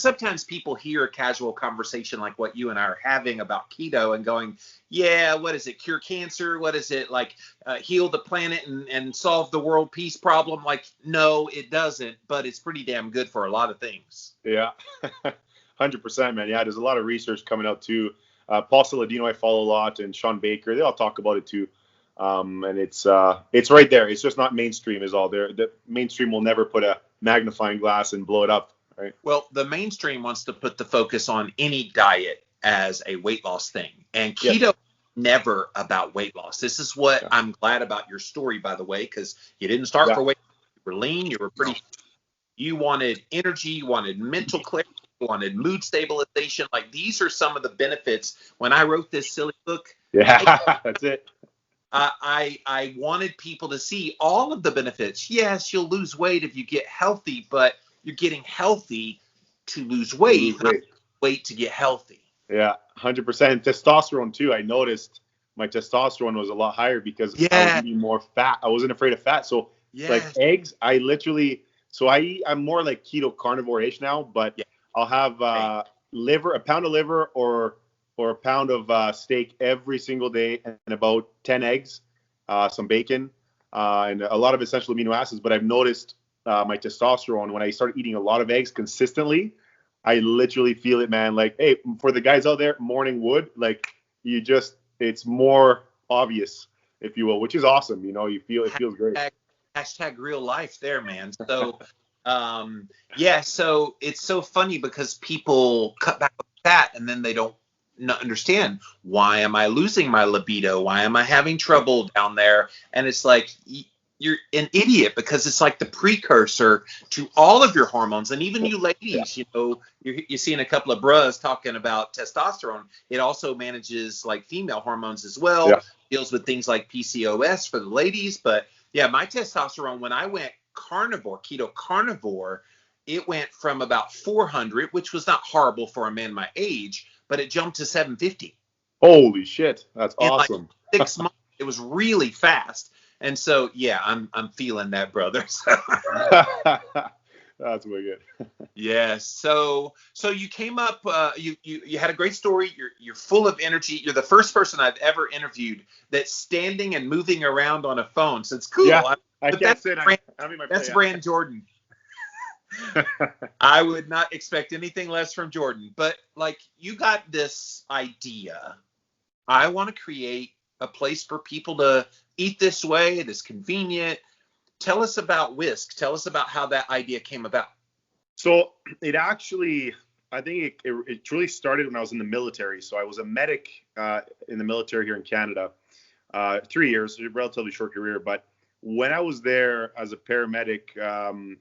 sometimes people hear a casual conversation like what you and I are having about keto and going, yeah, what is it? Cure cancer? What is it? Like heal the planet and solve the world peace problem? Like, no, it doesn't, but it's pretty damn good for a lot of things. Yeah, 100%, man. Yeah, there's a lot of research coming out too. Paul Saladino, I follow a lot, and Sean Baker, they all talk about it too. And it's right there. It's just not mainstream is all there. The mainstream will never put a magnifying glass and blow it up. Right. Well, the mainstream wants to put the focus on any diet as a weight loss thing. And keto never about weight loss. This is what I'm glad about your story, by the way, because you didn't start for weight loss. You were lean. You were pretty. You wanted energy. You wanted mental clarity. You wanted mood stabilization. Like, these are some of the benefits. When I wrote this silly book, that's it. I wanted people to see all of the benefits. Yes, you'll lose weight if you get healthy, but you're getting healthy to lose weight, not weight to get healthy. Yeah, 100%. Testosterone too. I noticed my testosterone was a lot higher because I was eating more fat. I wasn't afraid of fat. So like eggs, I literally, I'm more like keto carnivore-ish now, but I'll have a pound of liver or a pound of steak every single day, and about 10 eggs, some bacon, and a lot of essential amino acids. But I've noticed my testosterone, when I start eating a lot of eggs consistently, I literally feel it, man. Like, hey, for the guys out there, morning wood, like, it's more obvious, if you will, which is awesome. You know, it feels great. Hashtag real life there, man. So, so it's so funny because people cut back on fat and then they don't understand, why am I losing my libido? Why am I having trouble down there? And it's like, you're an idiot, because it's like the precursor to all of your hormones. And even you ladies, you know, you're seeing a couple of bras talking about testosterone. It also manages like female hormones as well, deals with things like PCOS for the ladies. But yeah, my testosterone, when I went keto carnivore, it went from about 400, which was not horrible for a man my age, but it jumped to 750. Holy shit. That's awesome. In like 6 months. It was really fast. And so, yeah, I'm feeling that, brother. That's wicked. Yes. So you came up. You had a great story. You're full of energy. You're the first person I've ever interviewed that's standing and moving around on a phone. So it's cool. Yeah, I can't say that's brand Jordan. I would not expect anything less from Jordan. But like, you got this idea. I want to create a place for people to eat this way. It is convenient. Tell us about WISK. Tell us about how that idea came about. So it actually, I think it truly started when I was in the military. So I was a medic in the military here in Canada, 3 years, a relatively short career. But when I was there as a paramedic,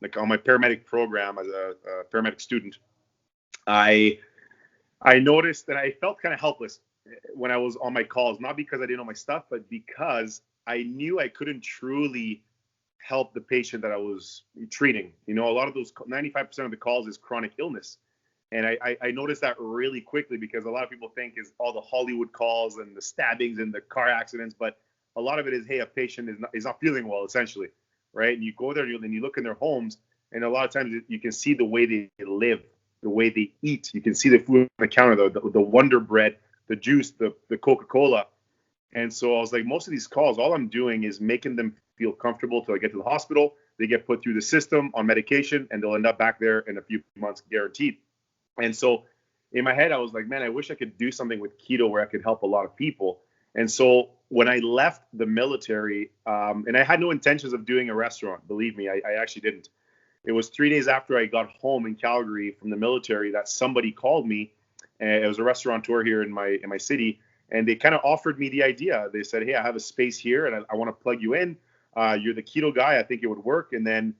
like on my paramedic program as a paramedic student, I noticed that I felt kind of helpless when I was on my calls, not because I didn't know my stuff, but because I knew I couldn't truly help the patient that I was treating. You know, a lot of those, 95% of the calls is chronic illness. And I noticed that really quickly, because a lot of people think is all the Hollywood calls and the stabbings and the car accidents, but a lot of it is, hey, a patient is not feeling well, essentially, right? And you go there and you look in their homes, and a lot of times you can see the way they live, the way they eat. You can see the food on the counter, the Wonder Bread, the juice, the Coca-Cola. And so I was like, most of these calls, all I'm doing is making them feel comfortable till I get to the hospital. They get put through the system on medication, and they'll end up back there in a few months, guaranteed. And so in my head, I was like, man, I wish I could do something with keto where I could help a lot of people. And so when I left the military, and I had no intentions of doing a restaurant, believe me, I actually didn't. It was 3 days after I got home in Calgary from the military that somebody called me. And it was a restaurateur here in my city. And they kind of offered me the idea. They said, hey, I have a space here and I want to plug you in. You're the keto guy. I think it would work. And then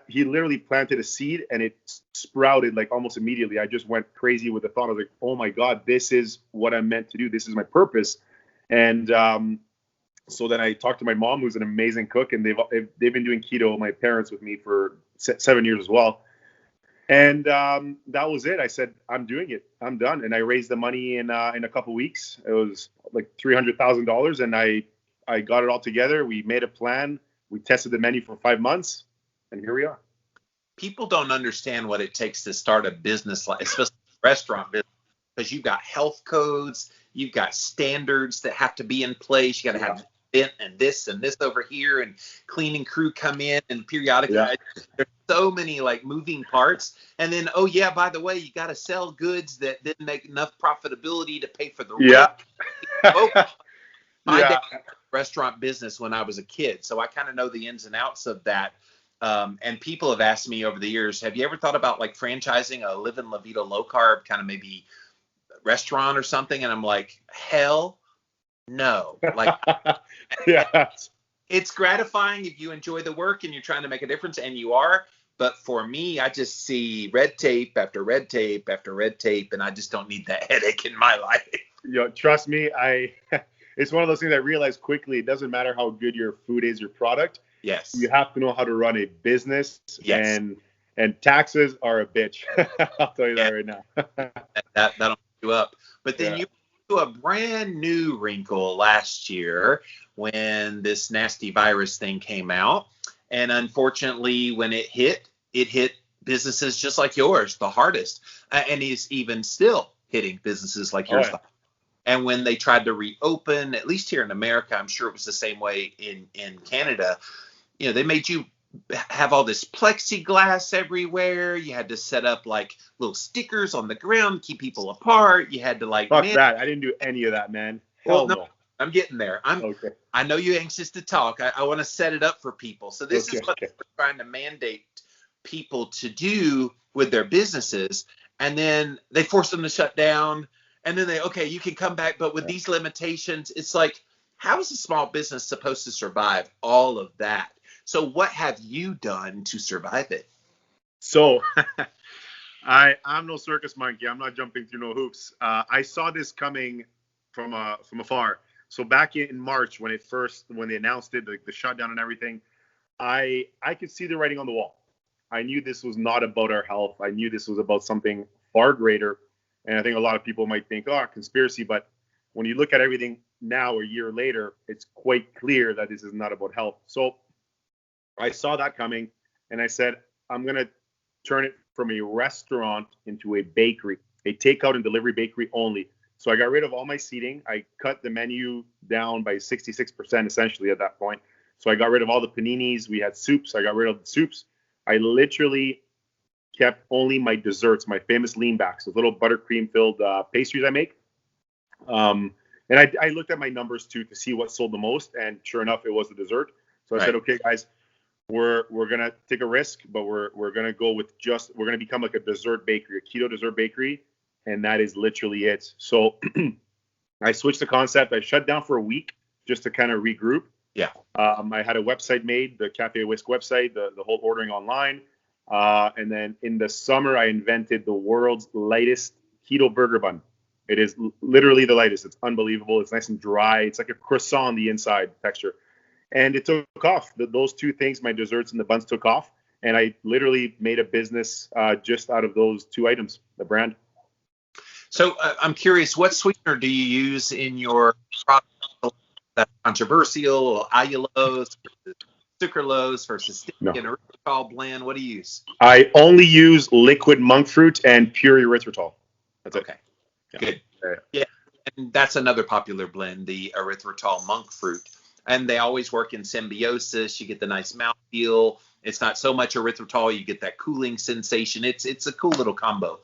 he literally planted a seed, and it sprouted like almost immediately. I just went crazy with the thought. I was like, oh my God, this is what I'm meant to do. This is my purpose. And so then I talked to my mom, who's an amazing cook, and they've been doing keto, my parents, with me for 7 years as well. And that was it. I said, I'm doing it. I'm done. And I raised the money in a couple weeks. It was like $300,000, and I got it all together. We made a plan. We tested the menu for 5 months, and here we are. people don't understand what it takes to start a business, like especially a restaurant business, because you've got health codes, you've got standards that have to be in place. You got to have vent and this over here, and cleaning crew come in and periodically. Yeah. There's so many like moving parts. And then, oh yeah, by the way, you got to sell goods that didn't make enough profitability to pay for the rent. My dad had a restaurant business when I was a kid, so I kind of know the ins and outs of that. And people have asked me over the years, have you ever thought about like franchising a Live in La Vida low carb kind of maybe restaurant or something? And I'm like, hell no. Like, it's gratifying if you enjoy the work and you're trying to make a difference, and you are. But for me, I just see red tape after red tape after red tape, and I just don't need that headache in my life. Trust me, it's one of those things I realized quickly. It doesn't matter how good your food is, your product. Yes. You have to know how to run a business. Yes. And taxes are a bitch. I'll tell you that right now. That'll make you up. But then you to a brand new wrinkle last year when this nasty virus thing came out. And unfortunately, when it hit businesses just like yours the hardest. And is even still hitting businesses like yours. And when they tried to reopen, at least here in America, I'm sure it was the same way in Canada, they made you have all this plexiglass everywhere. You had to set up like little stickers on the ground, keep people apart. You had to like. Fuck that. I didn't do any of that, man. Hell no. I'm getting there. Okay. I know you're anxious to talk. I want to set it up for people. So this is what we're trying to mandate people to do with their businesses. And then they force them to shut down. And then you can come back. But with these limitations, it's like, how is a small business supposed to survive all of that? So what have you done to survive it? So I'm no circus monkey. I'm not jumping through no hoops. I saw this coming from afar. So back in March when they announced it, the shutdown and everything, I could see the writing on the wall. I knew this was not about our health. I knew this was about something far greater. And I think a lot of people might think, conspiracy. But when you look at everything now, a year later, it's quite clear that this is not about health. So I saw that coming, and I said, I'm going to turn it from a restaurant into a bakery, a takeout and delivery bakery only. So I got rid of all my seating. I cut the menu down by 66% essentially at that point. So I got rid of all the paninis. We had soups. I got rid of the soups. I literally kept only my desserts, my famous leanbacks, those little buttercream filled pastries I make. And I looked at my numbers too to see what sold the most, and sure enough, it was the dessert. So I said, okay, guys, we're gonna take a risk, but we're gonna go with we're gonna become like a dessert bakery, a keto dessert bakery, and that is literally it. So I switched the concept. I shut down for a week just to kind of regroup. Yeah. I had a website made, the Cafe WISK website, the whole ordering online. And then in the summer, I invented the world's lightest keto burger bun. It is literally the lightest. It's unbelievable. It's nice and dry. It's like a croissant on the inside texture. And it took off. Those two things, my desserts and the buns, took off. And I literally made a business just out of those two items, the brand. So I'm curious, what sweetener do you use in your product? That's controversial, allulose, sucralose versus stick and erythritol blend. What do you use? I only use liquid monk fruit and pure erythritol. That's okay. Good. Yeah. And that's another popular blend, the erythritol monk fruit. And they always work in symbiosis. You get the nice mouthfeel. It's not so much erythritol. You get that cooling sensation. It's a cool little combo.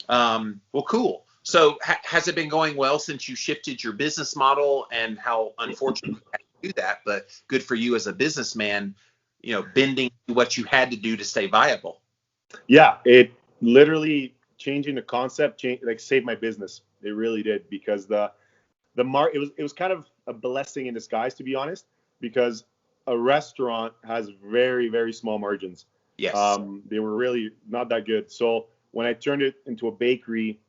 Well, cool. So has it been going well since you shifted your business model? And how unfortunate you had to do that, but good for you as a businessman, bending what you had to do to stay viable. Yeah, it literally changing the concept saved my business. It really did, because it was kind of a blessing in disguise, to be honest, because a restaurant has very, very small margins. Yes. They were really not that good. So when I turned it into a bakery,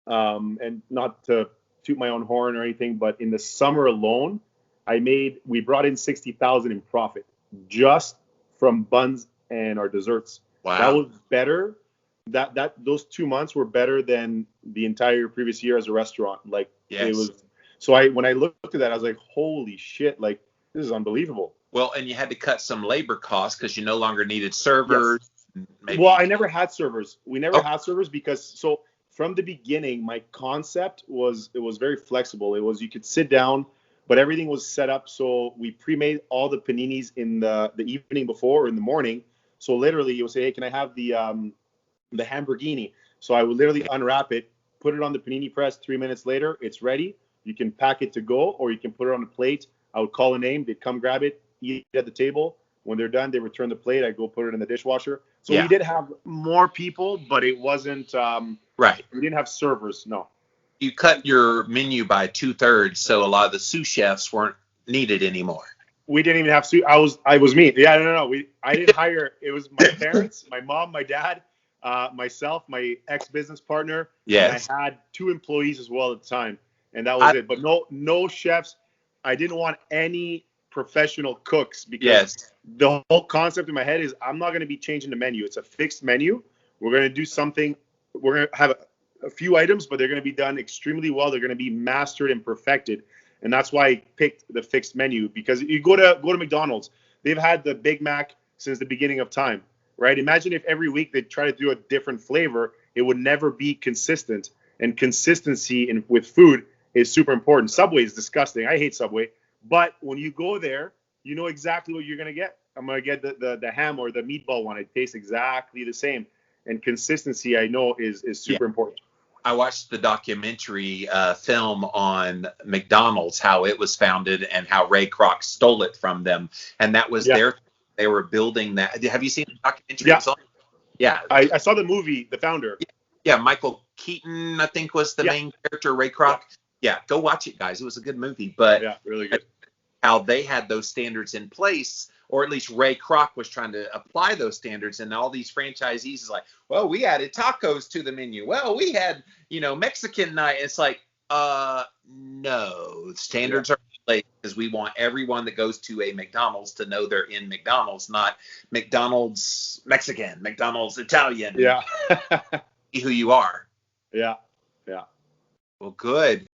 and not to toot my own horn or anything, but in the summer alone, we brought in $60,000 in profit just from buns and our desserts. Wow. That was better. Those 2 months were better than the entire previous year as a restaurant. Like, yes. It was. So when I looked at that, I was like, holy shit, like, this is unbelievable. Well, and you had to cut some labor costs because you no longer needed servers. Yes. maybe. Well, I never had servers. We never Oh. had servers because so from the beginning, my concept was it was very flexible. It was you could sit down, but everything was set up so we pre-made all the paninis in the evening before or in the morning. So literally, you would say, "Hey, can I have the Hamburgini?" So I would literally unwrap it, put it on the panini press. 3 minutes later, it's ready. You can pack it to go, or you can put it on a plate. I would call a name. They'd come grab it, eat it at the table. When they're done, they return the plate. I'd go put it in the dishwasher. So Yeah. we did have more people, but it wasn't. Right. We didn't have servers. No. You cut your menu by 2/3, so a lot of the sous chefs weren't needed anymore. We didn't even have. I was me. Yeah, no. I didn't hire. It was my parents, my mom, my dad, myself, my ex-business partner. Yes. And I had 2 employees as well at the time, and that was it. But no chefs. I didn't want any professional cooks because Yes. the whole concept in my head is I'm not going to be changing the menu. It's a fixed menu. We're going to do something. We're going to have a few items, but they're going to be done extremely well. They're going to be mastered and perfected. And that's why I picked the fixed menu, because you go to McDonald's, they've had the Big Mac since the beginning of time, right? Imagine if every week they try to do a different flavor, it would never be consistent. And consistency with food is super important. Subway is disgusting. I hate Subway. But when you go there, you know exactly what you're going to get. I'm going to get the ham or the meatball one. It tastes exactly the same. And consistency, I know, is super important. I watched the documentary film on McDonald's, how it was founded and how Ray Kroc stole it from them. And that was they were building that. Have you seen the documentary? Yeah. I saw the movie, The Founder. Yeah, Michael Keaton, I think, was the main character, Ray Kroc. Yeah, go watch it, guys. It was a good movie. But yeah, really good. How they had those standards in place, or at least Ray Kroc was trying to apply those standards, and all these franchisees is like, well, we added tacos to the menu. Well, we had, Mexican night. It's like, no, standards are in place because we want everyone that goes to a McDonald's to know they're in McDonald's, not McDonald's Mexican, McDonald's Italian. Yeah. Be who you are. Yeah. Well, good.